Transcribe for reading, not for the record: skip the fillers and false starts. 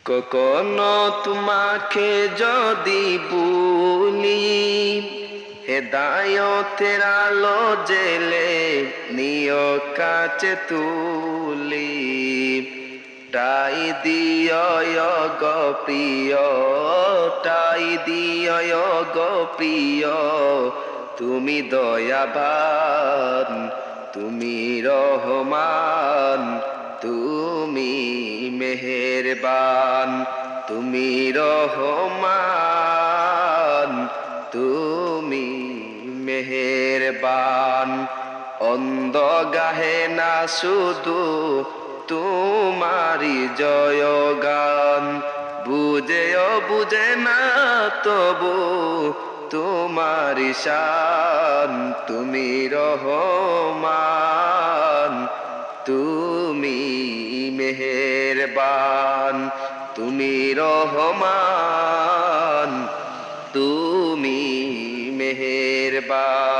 কখনো তোমাকে যদি ভুলি, হেদায়তের আলো জেলে নিয় কাছে তুলি। টাই দিয় গো প্রিয়, টাই দিয় গো প্রিয়, তুমি দয়াবান, তুমি রহমান, তুমি মেহেরবান, তুমি রহমান, তুমি মেহেরবান। অন্ধ গাহে না শুধু তোমারি জয়গান, বুঝেও বুঝে না তবু তোমারি শান। তুমি রহমান, তুমি মেহেরবান, তুমি রহমান, তুমি মেহেরবান।